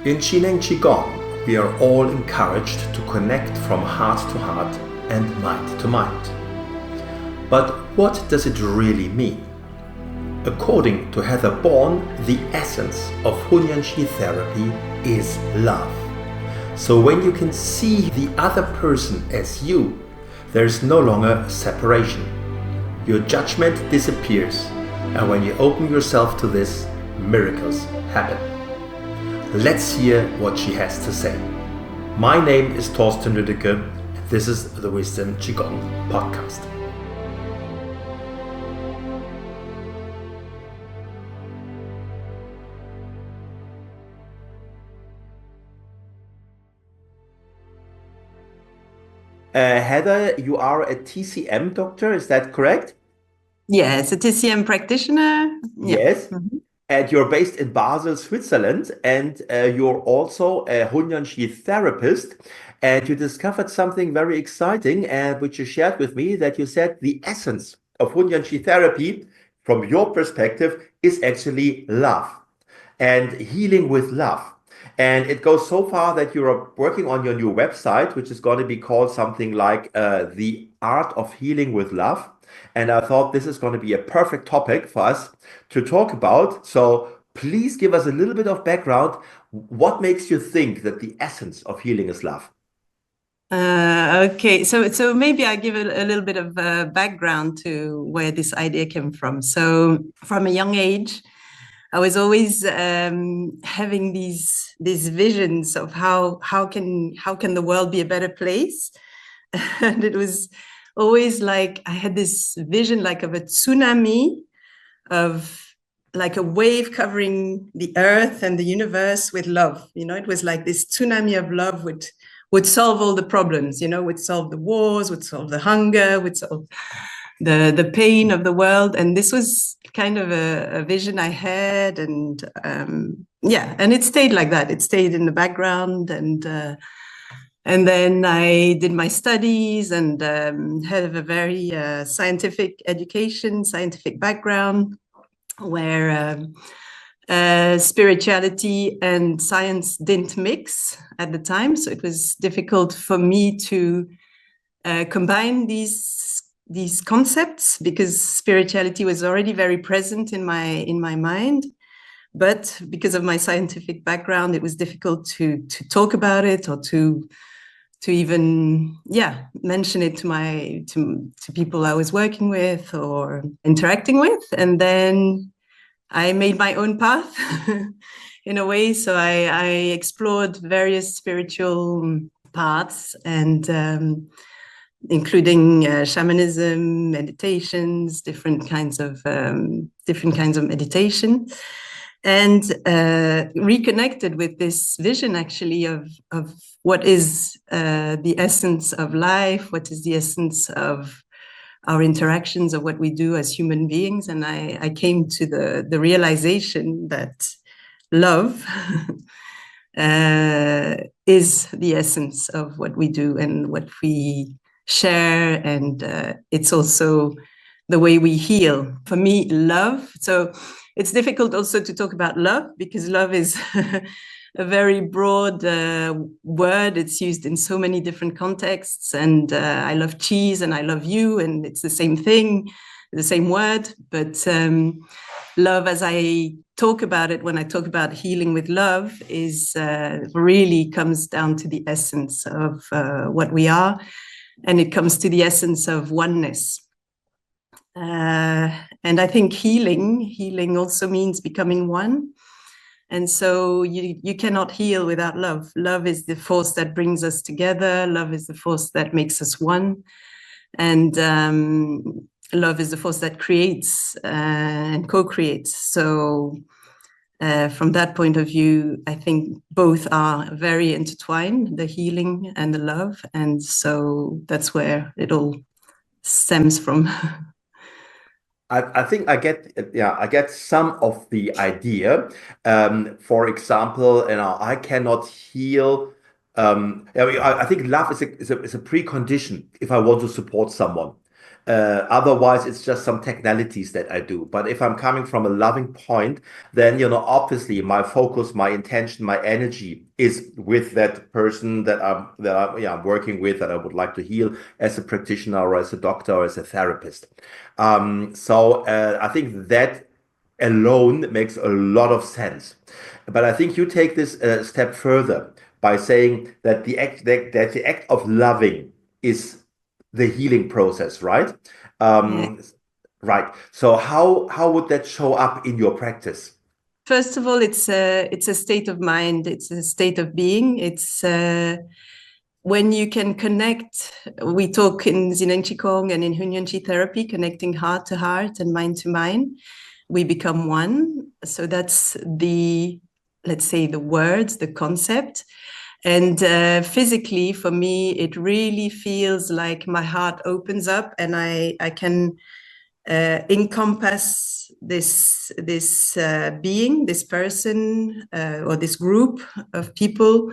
In Qineng Qigong, we are all encouraged to connect from heart to heart and mind to mind. But what does it really mean? According to Heather Bourne, the essence of Hunyan Qi therapy is love. So when you can see the other person as you, there is no longer separation. Your judgment disappears, and when you open yourself to this, miracles happen. Let's hear what she has to say. My name is Thorsten Lüdecke, and this is the Wisdom Qigong podcast. Heather, you are a TCM doctor, is that correct? Yes, a TCM practitioner. Yes. Yeah. Mm-hmm. And you're based in Basel, Switzerland, and you're also a Hunyan Qi therapist. And you discovered something very exciting, which you shared with me, that you said the essence of Hunyan Qi therapy, from your perspective, is actually love and healing with love. And it goes so far that you're working on your new website, which is going to be called something like The Art of Healing with Love. And I thought this is going to be a perfect topic for us to talk about. So please give us a little bit of background. What makes you think that the essence of healing is love? Okay, so maybe I give a little bit of background to where this idea came from. So from a young age, I was always having these visions of how can the world be a better place, and it was always like I had this vision like of a tsunami, of like a wave covering the earth and the universe with love. You know, it was like this tsunami of love would solve all the problems. You know, would solve the wars, would solve the hunger, would solve the pain of the world. And this was kind of a vision I had, and and it stayed like that. It stayed in the background, and then I did my studies and had a very scientific education, scientific background, where spirituality and science didn't mix at the time. So it was difficult for me to combine these concepts, because spirituality was already very present in my mind. But because of my scientific background, it was difficult to talk about it, or to even mention it to people I was working with or interacting with. And then I made my own path in a way. So I explored various spiritual paths, and including shamanism, meditations, different kinds of meditation, and reconnected with this vision actually of what is the essence of life, what is the essence of our interactions, of what we do as human beings. And I came to the realization that love is the essence of what we do and what we share, and it's also the way we heal. For me, love, so it's difficult also to talk about love, because love is a very broad word. It's used in so many different contexts, and I love cheese and I love you, and it's the same thing, the same word. But love, as I talk about it, when I talk about healing with love, is really comes down to the essence of what we are, and it comes to the essence of oneness. And I think healing also means becoming one. And so you cannot heal without love. Love is the force that brings us together. Love is the force that makes us one. And love is the force that creates and co-creates. So from that point of view, I think both are very intertwined, the healing and the love. And so that's where it all stems from. I think I get some of the idea. For example, I cannot heal. I think love is a precondition if I want to support someone. Otherwise, it's just some technicalities that I do. But if I'm coming from a loving point, then, obviously my focus, my intention, my energy is with that person I'm working with, that I would like to heal as a practitioner or as a doctor or as a therapist. So I think that alone makes a lot of sense. But I think you take this a step further by saying that the act of loving is the healing process, right? Yeah. Right. So how would that show up in your practice? First of all, it's a state of mind. It's a state of being. It's when you can connect. We talk in Zineng Qigong and in Hunyuan Qi therapy, connecting heart to heart and mind to mind. We become one. So that's let's say, the words, the concept. And physically, for me, it really feels like my heart opens up, and I can encompass this being, this person, or this group of people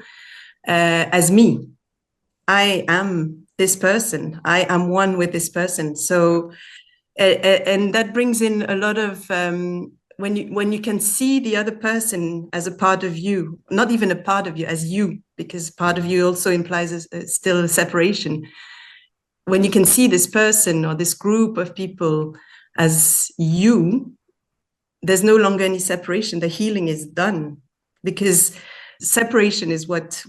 as me. I am this person. I am one with this person. So, and that brings in a lot of when you can see the other person as a part of you, not even a part of you, as you, because part of you also implies still a separation. When you can see this person or this group of people as you, there's no longer any separation. The healing is done, because separation is what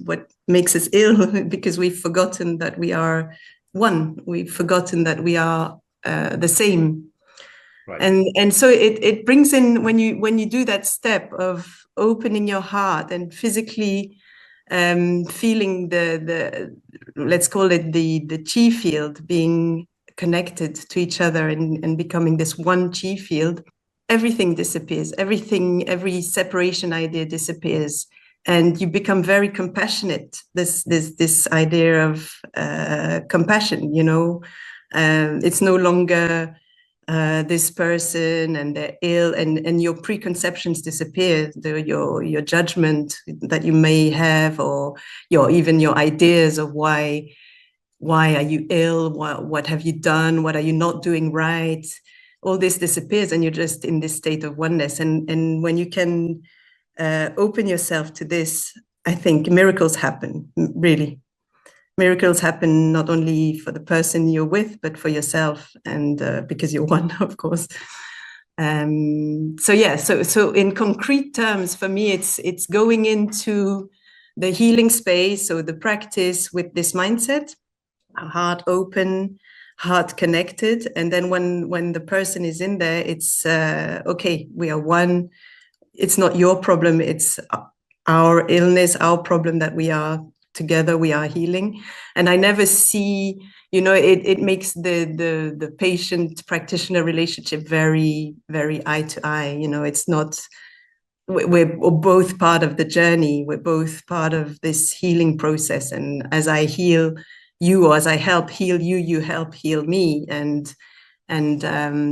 makes us ill, because we've forgotten that we are one. We've forgotten that we are the same. Right. And so it brings in, when you do that step of opening your heart and physically feeling the let's call it the chi field, being connected to each other and becoming this one chi field, everything disappears. Every separation idea disappears, and you become very compassionate. This idea of compassion, it's no longer this person and they're ill, and your preconceptions disappear, your judgment that you may have, or even your ideas of why are you ill, what have you done, what are you not doing right. All this disappears, and you're just in this state of oneness. And when you can open yourself to this, I think miracles happen. Really, miracles happen not only for the person you're with, but for yourself, and because you're one, of course. So in concrete terms, for me, it's going into the healing space, so the practice with this mindset, heart open, heart connected, and then when the person is in there, it's okay, we are one. It's not your problem, it's our illness, our problem, that we are together, we are healing. And I never see, it makes the patient practitioner relationship very, very eye to eye. It's not, we're both part of the journey, we're both part of this healing process. And as I heal you, or as I help heal you, you help heal me. And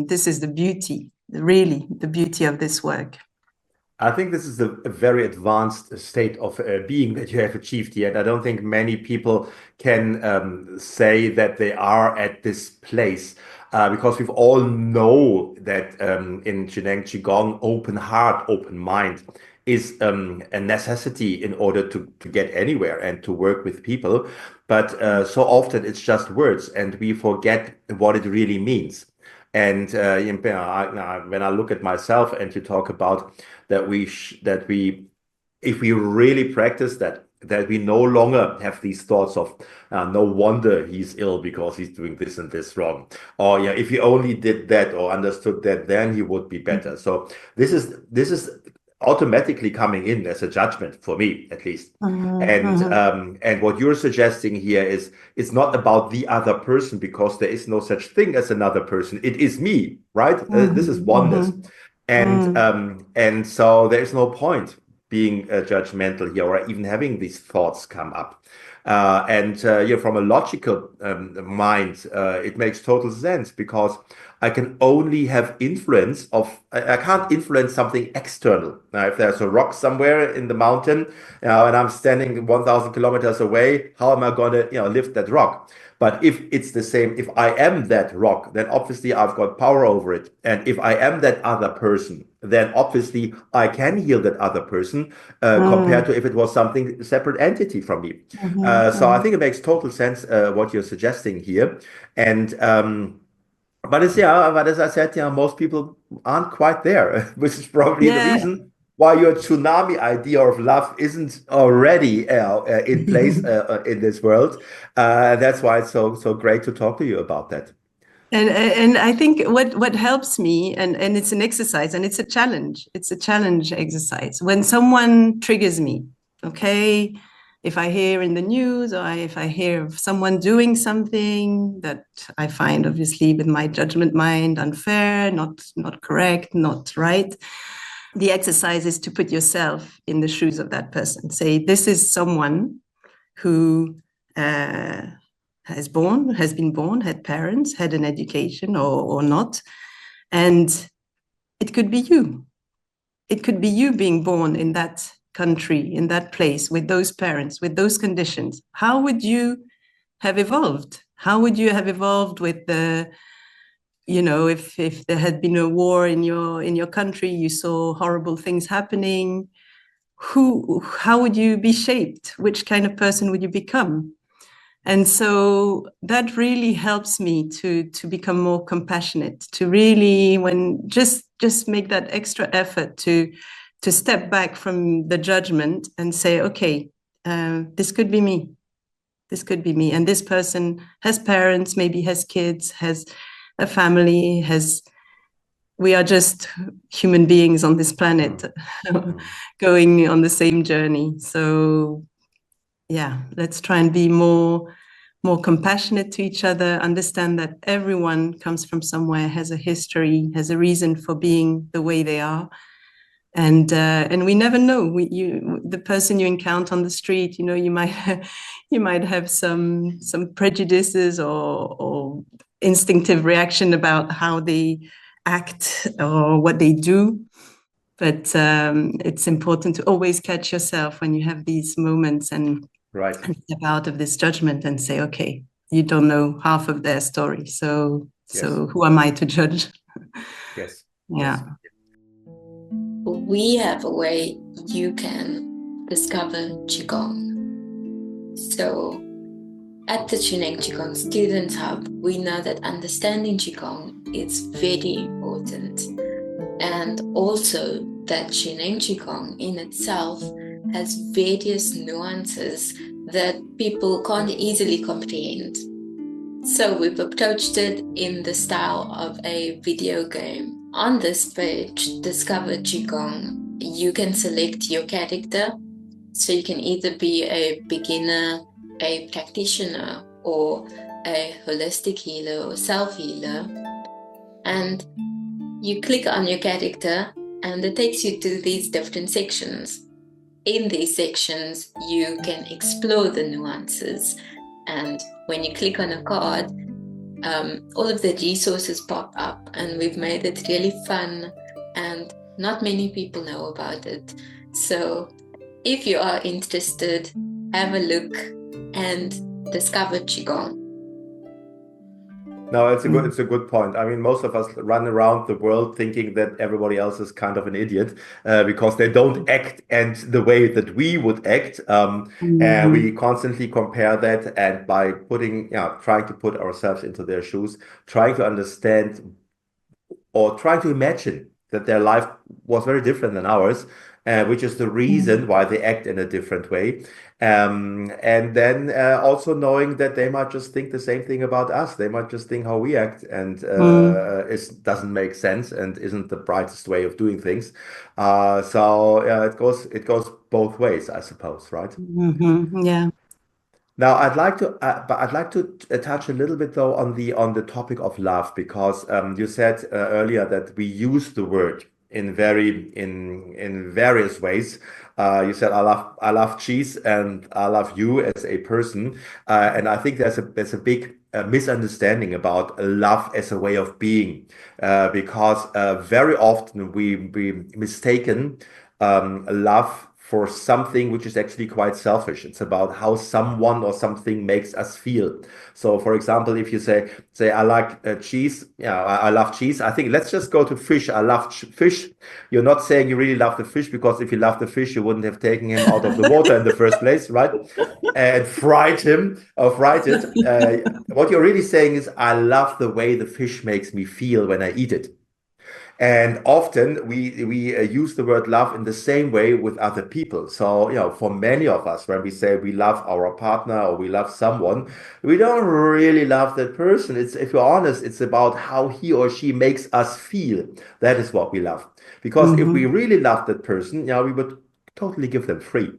this is the beauty, really the beauty of this work. I think this is a very advanced state of being that you have achieved here. And I don't think many people can say that they are at this place, because we've all know that in Zineng Qigong, open heart, open mind is a necessity in order to get anywhere and to work with people. But so often it's just words, and we forget what it really means. And when I look at myself, and you talk about that if we really practice that we no longer have these thoughts of no wonder he's ill because he's doing this and this wrong, or if he only did that or understood that, then he would be better. So this is automatically coming in as a judgment, for me at least. And what you're suggesting here is, it's not about the other person, because there is no such thing as another person. It is me, right? This is oneness. And so there's no point being judgmental here, or even having these thoughts come up. From a logical mind, it makes total sense because I can only have influence I can't influence something external. Now, if there's a rock somewhere in the mountain, and I'm standing 1,000 kilometers away, how am I going to, lift that rock? But if it's the same, if I am that rock, then obviously I've got power over it. And if I am that other person, then obviously I can heal that other person compared to if it was something separate entity from me. So I think it makes total sense what you're suggesting here. And but as I said, most people aren't quite there, which is probably the reason why your tsunami idea of love isn't already in place in this world. That's why it's so great to talk to you about that. And I think what helps me, and it's an exercise, and it's a challenge. It's a challenge exercise. When someone triggers me, okay, if I hear in the news or if I hear of someone doing something that I find, obviously, with my judgment mind, unfair, not correct, not right, the exercise is to put yourself in the shoes of that person. Say, this is someone who has been born, had parents, had an education or not. And it could be you. It could be you being born in that country, in that place, with those parents, with those conditions. How would you have evolved? How would you have evolved with the, if there had been a war in your country, you saw horrible things happening, how would you be shaped? Which kind of person would you become? And so that really helps me to become more compassionate, to really just make that extra effort to step back from the judgment and say, okay, this could be me. This could be me. And this person has parents, maybe has kids, has a family, we are just human beings on this planet going on the same journey. So yeah, let's try and be more compassionate to each other, understand that everyone comes from somewhere, has a history, has a reason for being the way they are. And we never know. The person you encounter on the street, you might have some prejudices or instinctive reaction about how they act or what they do. But it's important to always catch yourself when you have these moments and step out of this judgment and say, okay, you don't know half of their story. So who am I to judge? Yes. Yeah. We have a way you can discover Qigong. So at the Chineng Qigong Students Hub, we know that understanding Qigong is very important. And also that Chineng Qigong in itself has various nuances that people can't easily comprehend. So we've approached it in the style of a video game. On this page, Discover Qigong, you can select your character. So you can either be a beginner, a practitioner, or a holistic healer or self-healer. And you click on your character and it takes you to these different sections. In these sections, you can explore the nuances. And when you click on a card, all of the resources pop up, and we've made it really fun, and not many people know about it. So if you are interested, have a look and discover Qigong. No, it's a good point. I mean, most of us run around the world thinking that everybody else is kind of an idiot because they don't act and the way that we would act. And we constantly compare that, and by trying to put ourselves into their shoes, trying to understand or trying to imagine that their life was very different than ours, which is the reason why they act in a different way. And then also knowing that they might just think the same thing about us. They might just think how we act, and it doesn't make sense and isn't the brightest way of doing things. So it goes both ways, I suppose, right? Yeah. Now, I'd like to touch a little bit though on the topic of love, because you said earlier that we use the word in various ways. You said I love cheese and I love you as a person, and I think there's a big misunderstanding about love as a way of being, because very often we mistaken love for something which is actually quite selfish. It's about how someone or something makes us feel. So, for example, if you say I like cheese, yeah, I love cheese. I think let's just go to fish. I love fish. You're not saying you really love the fish, because if you love the fish, you wouldn't have taken him out of the water in the first place, right? And fried him or fried it. What you're really saying is, I love the way the fish makes me feel when I eat it. And often we use the word love in the same way with other people. So, for many of us, when we say we love our partner or we love someone, we don't really love that person. If you're honest, it's about how he or she makes us feel. That is what we love. Because if we really love that person, we would totally give them free.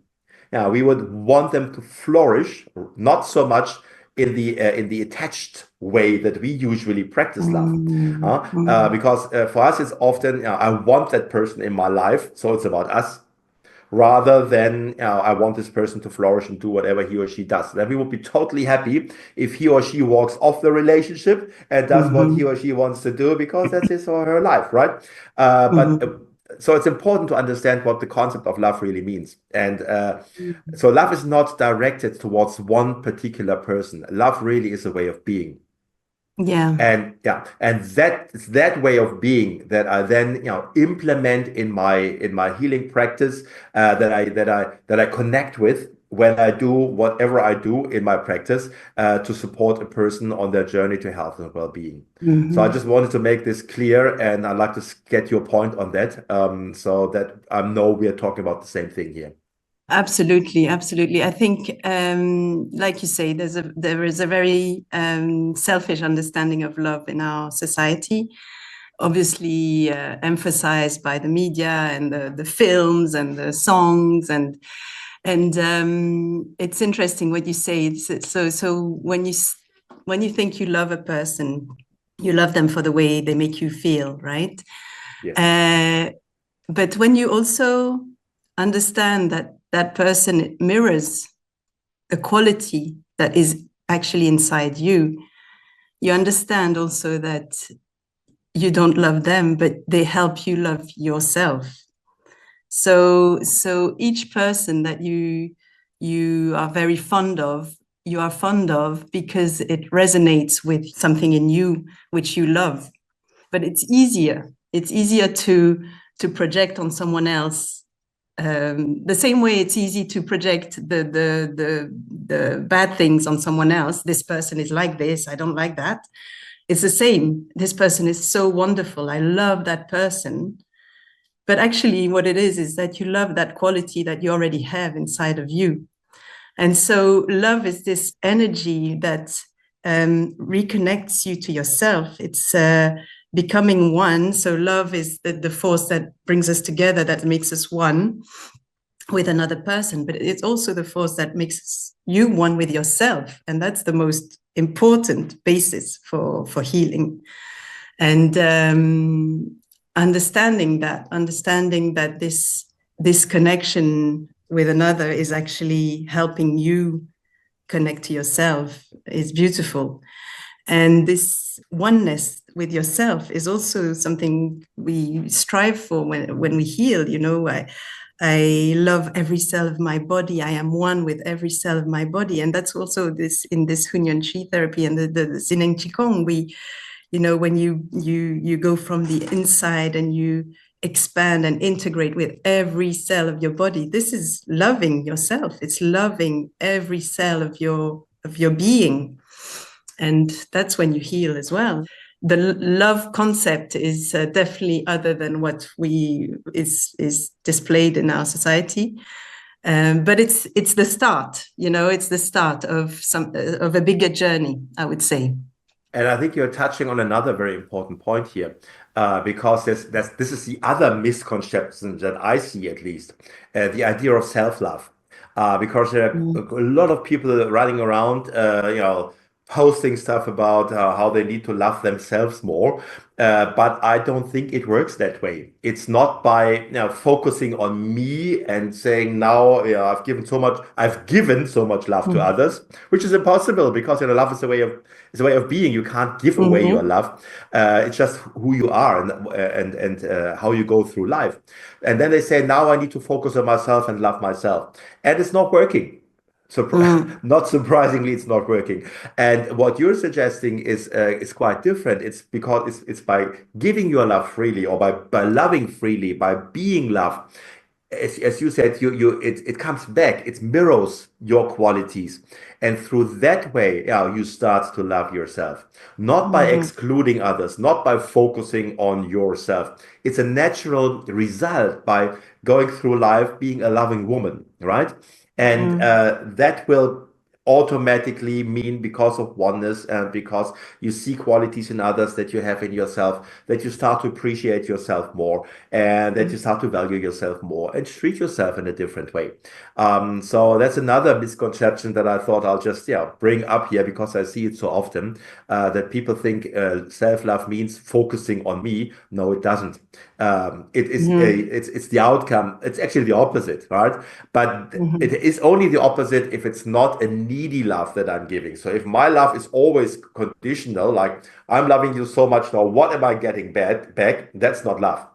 Yeah, we would want them to flourish, not so much in the attached way that we usually practice love. Because for us, it's often, I want that person in my life, so it's about us, rather than I want this person to flourish and do whatever he or she does. Then we would be totally happy if he or she walks off the relationship and does what he or she wants to do, because that's his or her life, right? So it's important to understand what the concept of love really means. And so love is not directed towards one particular person. Love really is a way of being. Yeah. And that way of being that I then implement in my healing practice, that I connect with when I do whatever I do in my practice, to support a person on their journey to health and well-being. So I just wanted to make this clear, and I'd like to get your point on that, so that I know we are talking about the same thing here. Absolutely, absolutely. I think, like you say, there is a very selfish understanding of love in our society, obviously emphasized by the media and the films and the songs, and it's interesting what you say. So when you think you love a person, you love them for the way they make you feel, right? Yes. But when you also understand that person mirrors a quality that is actually inside you, you understand also that you don't love them, but they help you love yourself. So each person that you are very fond of, you are fond of because it resonates with something in you which you love. But it's easier to project on someone else. The same way it's easy to project the bad things on someone else. This person is like this, I don't like that. It's the same. This person is so wonderful, I love that person. But actually what it is that you love that quality that you already have inside of you. And so love is this energy that reconnects you to yourself. It's becoming one. So love is the force that brings us together, that makes us one with another person, but it's also the force that makes you one with yourself. And that's the most important basis for healing. And understanding that this connection with another is actually helping you connect to yourself is beautiful. And this oneness with yourself is also something we strive for when we heal. I love every cell of my body. I am one with every cell of my body. And that's also this in this Hunyuan Chi therapy and the Zineng Qigong. When you go from the inside and you expand and integrate with every cell of your body, this is loving yourself. It's loving every cell of your being. And that's when you heal as well. The love concept is definitely other than what is displayed in our society. But it's the start, it's the start of a bigger journey, I would say. And I think you're touching on another very important point here, because this is the other misconception that I see, at least, the idea of self-love. Because there are a lot of people running around, posting stuff about how they need to love themselves more. But I don't think it works that way. It's not by focusing on me and saying now I've given so much love to others, which is impossible because love is a way of being. You can't give away your Mm-hmm. love. It's just who you are and how you go through life. And then they say now I need to focus on myself and love myself, and it's not working. Mm. Not surprisingly, it's not working. And what you're suggesting is quite different. It's because it's by giving your love freely, or by loving freely, by being loved. As you said, it comes back. It mirrors your qualities, and through that way, yeah, you start to love yourself. Not by Mm-hmm. excluding others, not by focusing on yourself. It's a natural result by going through life being a loving woman, right? And Mm-hmm. that will automatically mean, because of oneness and because you see qualities in others that you have in yourself, that you start to appreciate yourself more, and that you start to value yourself more and treat yourself in a different way. So that's another misconception that I thought I'll just bring up here, because I see it so often, that people think self-love means focusing on me. No, it doesn't. It's the outcome. It's actually the opposite, right? But it Mm-hmm. is only the opposite if it's not a needy love that I'm giving. So if my love is always conditional, like I'm loving you so much now, what am I getting back? That's not love,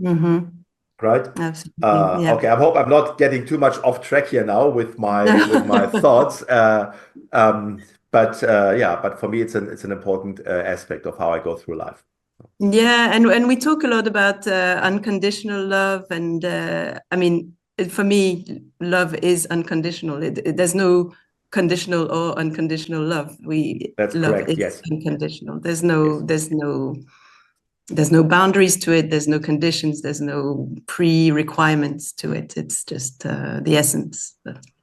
Mm-hmm. right? Absolutely. Yeah. Okay, I hope I'm not getting too much off track here now with my No. thoughts. But for me, it's an important aspect of how I go through life. Yeah, and we talk a lot about unconditional love, and I mean, for me, love is unconditional. There's no conditional or unconditional love. We That's love correct. is Yes, unconditional. yes. There's no boundaries to it. There's no conditions. There's no pre-requirements to it. It's just the essence.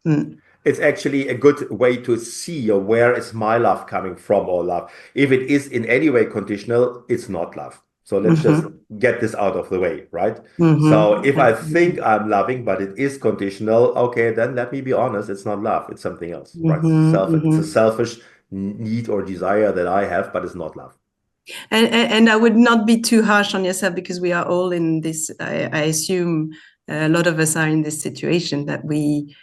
Mm. It's actually a good way to see where is my love coming from, or love. If it is in any way conditional, it's not love. So let's just Mm-hmm. get this out of the way, right? So Mm-hmm. if I think Absolutely. I'm loving, but it is conditional, okay, then let me be honest, it's not love, it's something else, right? Mm-hmm. It's a Mm-hmm. selfish need or desire that I have, but it's not love. And I would not be too harsh on yourself, because we are all in this. I assume a lot of us are in this situation that we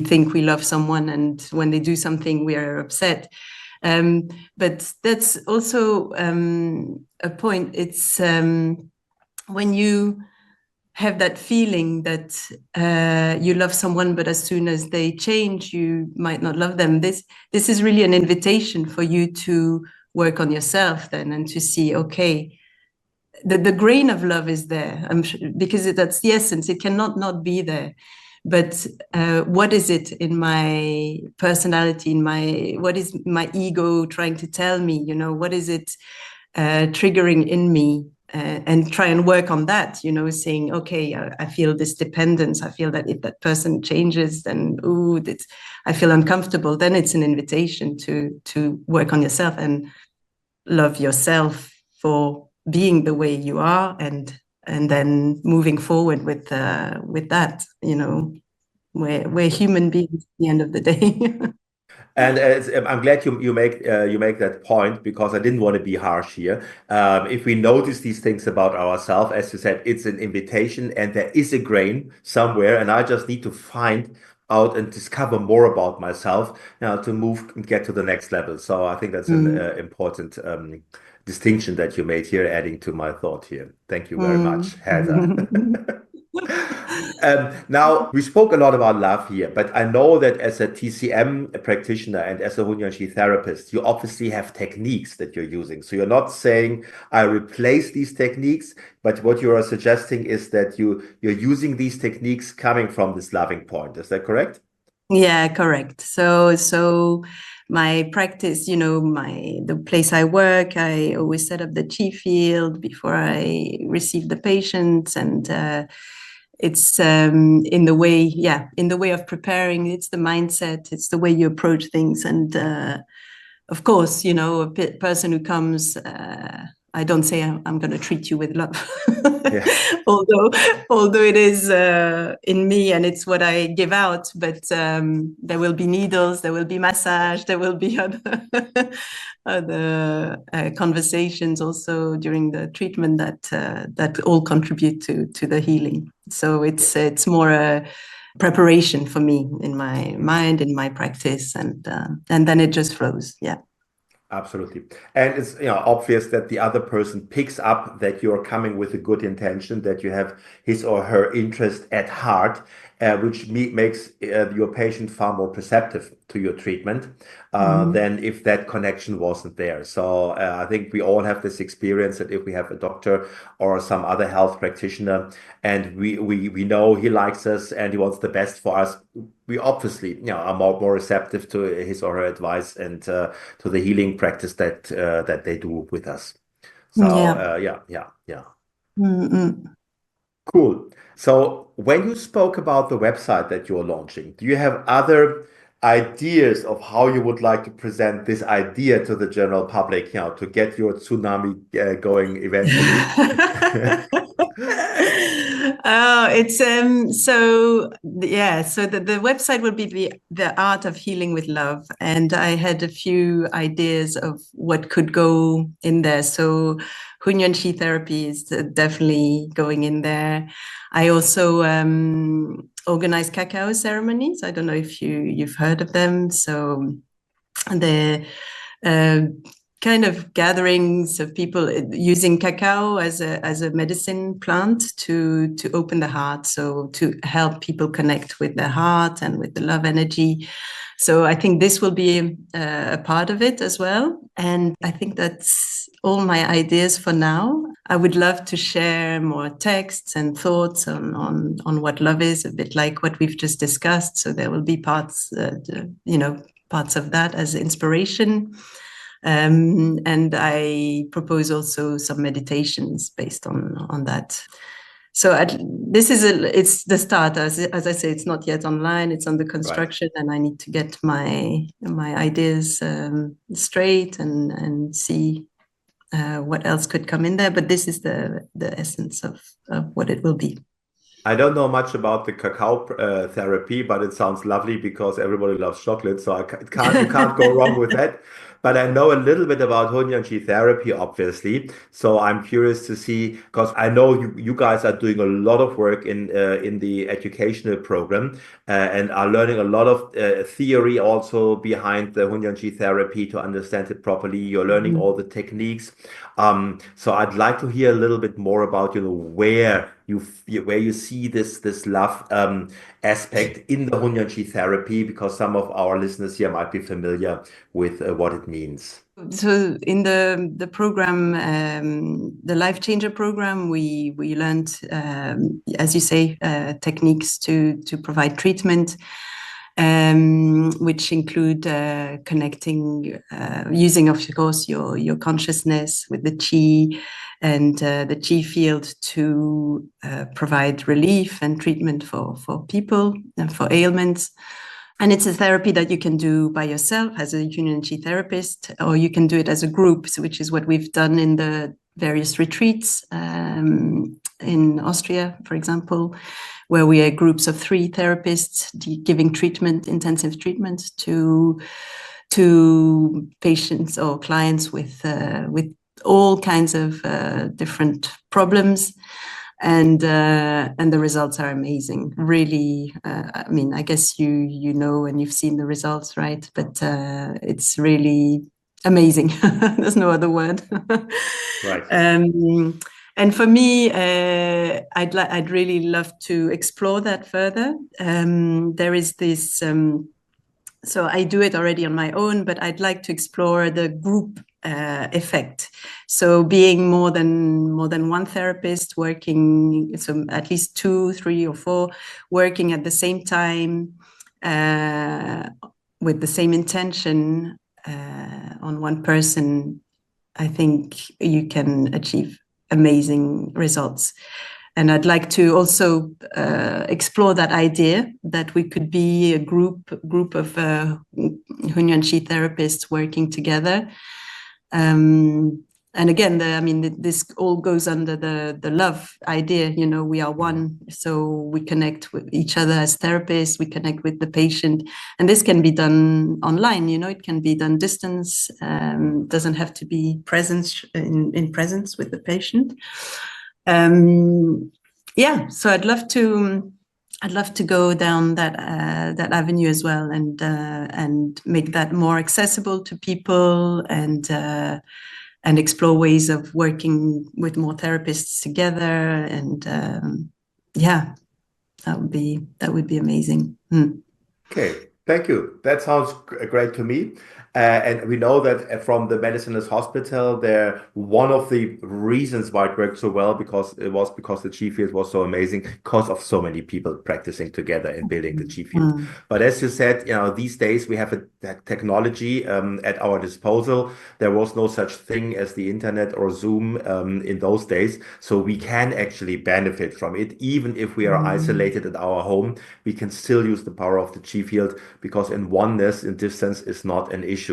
think we love someone, and when they do something, we are upset. But that's also a point. It's when you have that feeling that you love someone, but as soon as they change, you might not love them. This is really an invitation for you to work on yourself then, and to see, okay, the grain of love is there. I'm sure, because that's the essence. It cannot not be there. But what is it in my personality, what is my ego trying to tell me? What is it triggering in me? And try and work on that, saying, okay, I feel this dependence. I feel that if that person changes, then I feel uncomfortable. Then it's an invitation to work on yourself and love yourself for being the way you are, and then moving forward with that. We're human beings at the end of the day. And I'm glad you make that point, because I didn't want to be harsh here. If we notice these things about ourselves, as you said, it's an invitation, and there is a grain somewhere, and I just need to find out and discover more about myself now to move and get to the next level. So I think that's an Mm. important distinction that you made here, adding to my thought here. Thank you very much, Heather. Mm. Now, we spoke a lot about love here, but I know that as a TCM practitioner and as a Hunyashi therapist, you obviously have techniques that you're using. So you're not saying I replace these techniques, but what you are suggesting is that you're using these techniques coming from this loving point. Is that correct? Yeah, correct. So my practice, the place I work, I always set up the chi field before I receive the patients, and it's in the way of preparing. It's the mindset, it's the way you approach things, and of course, a person who comes, I don't say I'm going to treat you with love, Yeah. although it is in me and it's what I give out. But there will be needles, there will be massage, there will be other conversations also during the treatment that all contribute to the healing. So it's more a preparation for me in my mind, in my practice, and then it just flows. Yeah. Absolutely. And it's obvious that the other person picks up that you're coming with a good intention, that you have his or her interest at heart, which makes your patient far more perceptive to your treatment than if that connection wasn't there. So I think we all have this experience that if we have a doctor or some other health practitioner and we know he likes us and he wants the best for us, we obviously are more receptive to his or her advice and to the healing practice that they do with us. So yeah. Mm-mm. Cool. So when you spoke about the website that you're launching, do you have other ideas of how you would like to present this idea to the general public, to get your tsunami going eventually? It's so yeah. So the website will be the art of healing with love, and I had a few ideas of what could go in there. So Hunyuan Chi therapy is definitely going in there. I also organize cacao ceremonies. I don't know if you've heard of them. So they're kind of gatherings of people using cacao as a medicine plant to open the heart, so to help people connect with their heart and with the love energy. So I think this will be a part of it as well. And I think that's all my ideas for now. I would love to share more texts and thoughts on what love is, a bit like what we've just discussed. So there will be parts, parts of that as inspiration. And I propose also some meditations based on that. So it's the start. As I say, it's not yet online. It's under construction, right. And I need to get my ideas straight and see what else could come in there. But this is the essence of what it will be. I don't know much about the cacao therapy, but it sounds lovely because everybody loves chocolate. So you can't go wrong with that. But I know a little bit about Hunyuan Chi therapy, obviously. So I'm curious to see, because I know you guys are doing a lot of work in the educational program and are learning a lot of theory also behind the Hunyuan Chi therapy to understand it properly. You're learning all the techniques. So I'd like to hear a little bit more about where you see this love aspect in the Hunyuan Chi therapy, because some of our listeners here might be familiar with what it means. So in the program, the Life Changer program, we learned, as you say, techniques to provide treatment, which include connecting, using, of course, your consciousness with the Qi and the Qi field to provide relief and treatment for people and for ailments. And it's a therapy that you can do by yourself as a Hunyuan Chi therapist, or you can do it as a group, which is what we've done in the various retreats in Austria, for example, where we are groups of 3 therapists giving treatment, intensive treatment to patients or clients with all kinds of different problems. And the results are amazing. Really, I mean, I guess you know and you've seen the results, right? But it's really amazing. There's no other word. Right. And for me, I'd really love to explore that further. There is this. So I do it already on my own, but I'd like to explore the group effect. So being more than one therapist working, so at least 2, 3, or 4 working at the same time with the same intention on one person, I think you can achieve amazing results. And I'd like to also explore that idea that we could be a group of Hunyuan Chi therapists working together. And and again, this all goes under the love idea. We are one, so we connect with each other as therapists. We connect with the patient, and this can be done online. It can be done distance. Doesn't have to be presence in presence with the patient. So I'd love to go down that avenue as well, and make that more accessible to people, and explore ways of working with more therapists together. And that would be amazing. Okay, thank you. That sounds great to me. And we know that from the Medicinalist Hospital, one of the reasons why it worked so well because the Chi field was so amazing, because of so many people practicing together and building the Chi field. But as you said, these days we have a technology at our disposal. There was no such thing as the internet or Zoom in those days, so we can actually benefit from it. Even if we are isolated at our home, we can still use the power of the Chi field, because in oneness, in distance, is not an issue.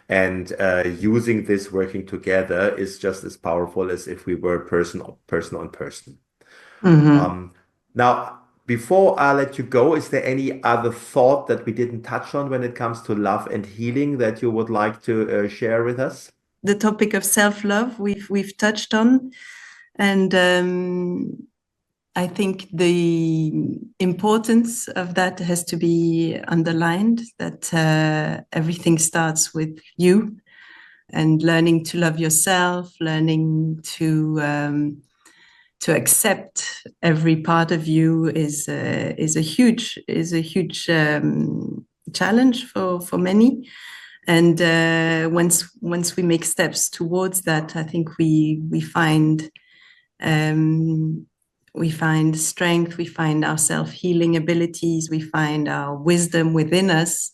And using this, working together, is just as powerful as if we were person on person. Now, before I let you go, is there any other thought that we didn't touch on when it comes to love and healing that you would like to share with us? The topic of self-love we've touched on, and I think the importance of that has to be underlined, that everything starts with you, and learning to love yourself, learning to accept every part of you is a huge challenge for many. And once we make steps towards that, I think we find strength, we find our self-healing abilities, we find our wisdom within us.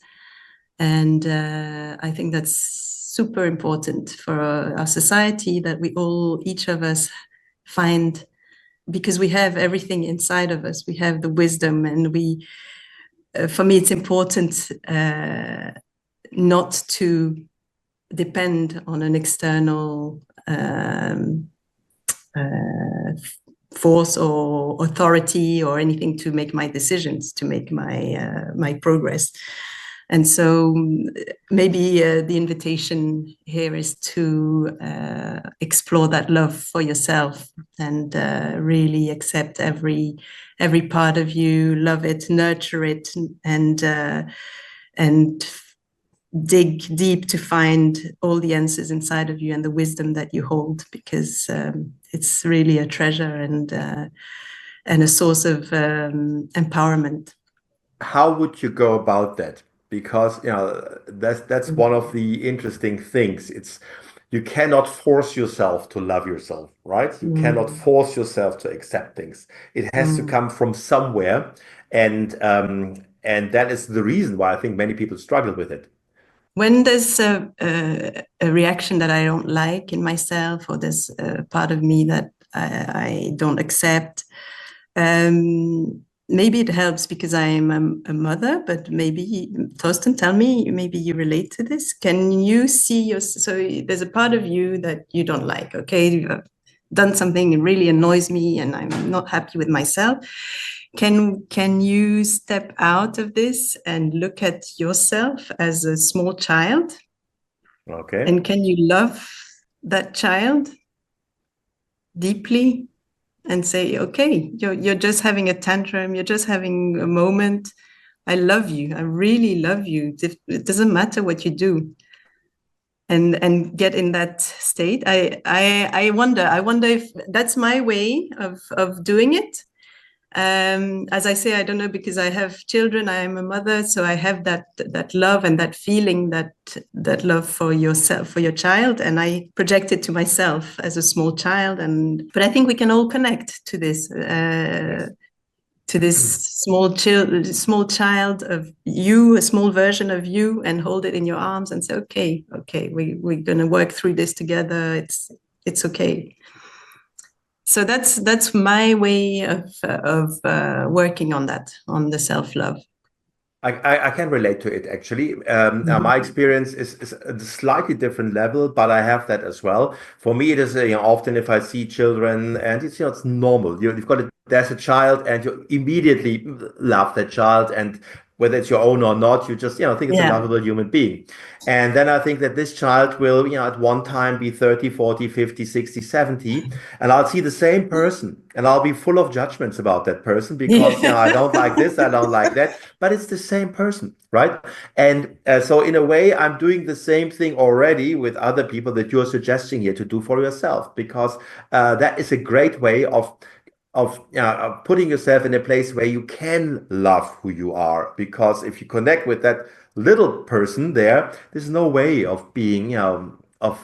And I think that's super important for our society, that each of us find, because we have everything inside of us. We have the wisdom, and for me, it's important not to depend on an external force or authority or anything to make my decisions, to make my progress. And so maybe the invitation here is to explore that love for yourself, and really accept every part of you, love it, nurture it, and dig deep to find all the answers inside of you and the wisdom that you hold, because it's really a treasure and a source of empowerment. How would you go about that? Because that's one of the interesting things. You cannot force yourself to love yourself, right? You cannot force yourself to accept things. It has to come from somewhere, and that is the reason why I think many people struggle with it. When there's a reaction that I don't like in myself, or there's a part of me that I don't accept, maybe it helps because I'm a mother, but maybe, Thorsten, tell me, maybe you relate to this. Can you see so there's a part of you that you don't like, okay? You've done something that really annoys me and I'm not happy with myself. Can you step out of this and look at yourself as a small child? Okay. And can you love that child deeply and say, okay, you're just having a tantrum, you're just having a moment. I love you. I really love you. It doesn't matter what you do. And get in that state. I wonder if that's my way of doing it. As I say, I don't know, because I have children, I am a mother, so I have that love and that feeling, that love for yourself, for your child, and I project it to myself as a small child. But I think we can all connect to this small child of you, a small version of you, and hold it in your arms and say, okay, we're going to work through this together. It's okay. So that's my way of working on that, on the self-love. I can relate to it actually. Now my experience is at a slightly different level, but I have that as well. For me, it is often if I see children, and it's normal. You've got there's a child, and you immediately love that child, and whether it's your own or not, you just think it's a Yeah. lovable human being. And then I think that this child will at one time be 30, 40, 50, 60, 70, and I'll see the same person, and I'll be full of judgments about that person because Yeah. I don't like this, I don't like that, but it's the same person, right? And so in a way, I'm doing the same thing already with other people that you're suggesting here to do for yourself, because that is a great way of putting yourself in a place where you can love who you are. Because if you connect with that little person there, there's no way of being, of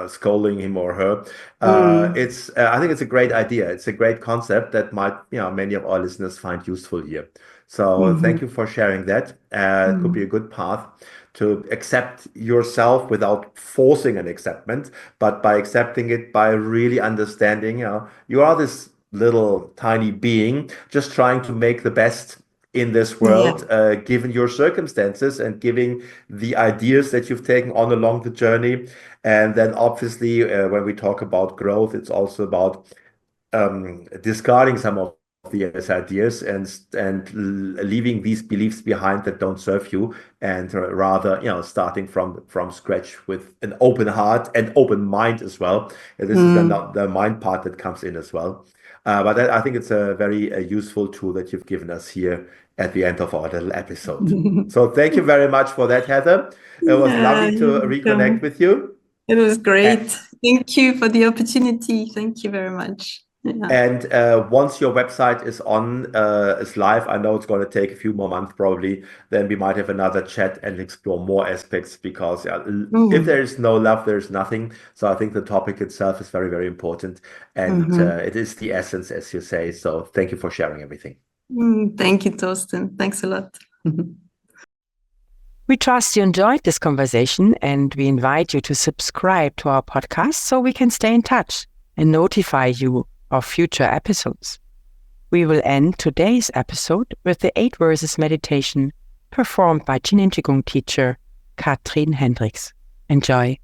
scolding him or her. Mm. It's I think it's a great idea. It's a great concept that might, many of our listeners find useful here. So thank Mhm. you for sharing that. It could be a Mhm. good path to accept yourself without forcing an acceptance, but by accepting it, by really understanding, you are this little tiny being just trying to make the best in this Yeah. world, given your circumstances and giving the ideas that you've taken on along the journey. And then obviously, when we talk about growth, it's also about discarding some of these ideas and leaving these beliefs behind that don't serve you, and rather starting from scratch with an open heart and open mind as well. And this is then Mm. the mind part that comes in as well. But I think it's a very useful tool that you've given us here at the end of our little episode. So thank you very much for that, Heather. It was Yeah, lovely you're to reconnect welcome. with you. It was A- great. Thank you for the opportunity. Thank you very much. Yeah. And once your website is live, I know it's going to take a few more months probably. Then we might have another chat and explore more aspects because if there Mm. is no love, there is nothing. So I think the topic itself is very, very important, and Mhm. it is the essence, as you say. So thank you for sharing everything. Thank you, Torsten. Thanks a lot. We trust you enjoyed this conversation, and we invite you to subscribe to our podcast so we can stay in touch and notify you of future episodes. We will end today's episode with the 8 verses meditation performed by Jin Qigong teacher Katrin Hendricks. Enjoy.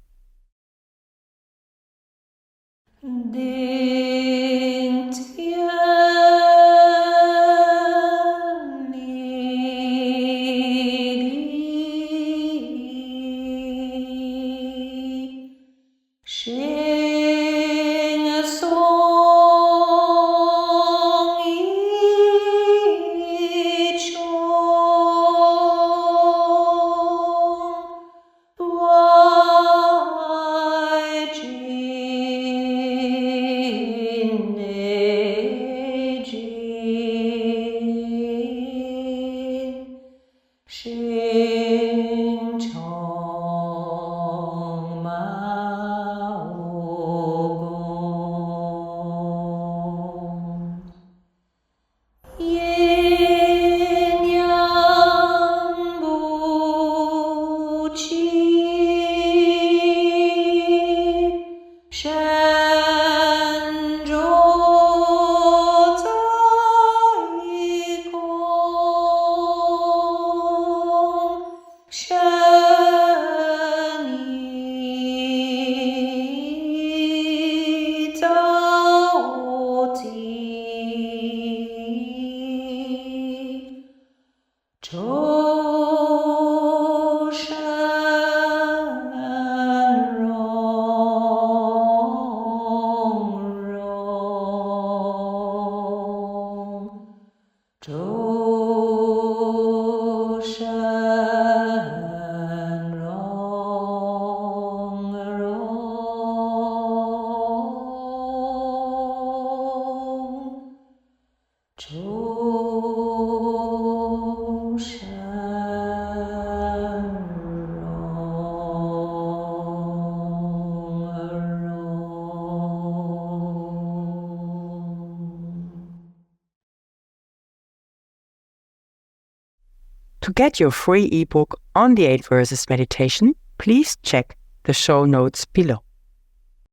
To get your free ebook on the 8 verses meditation, please check the show notes below.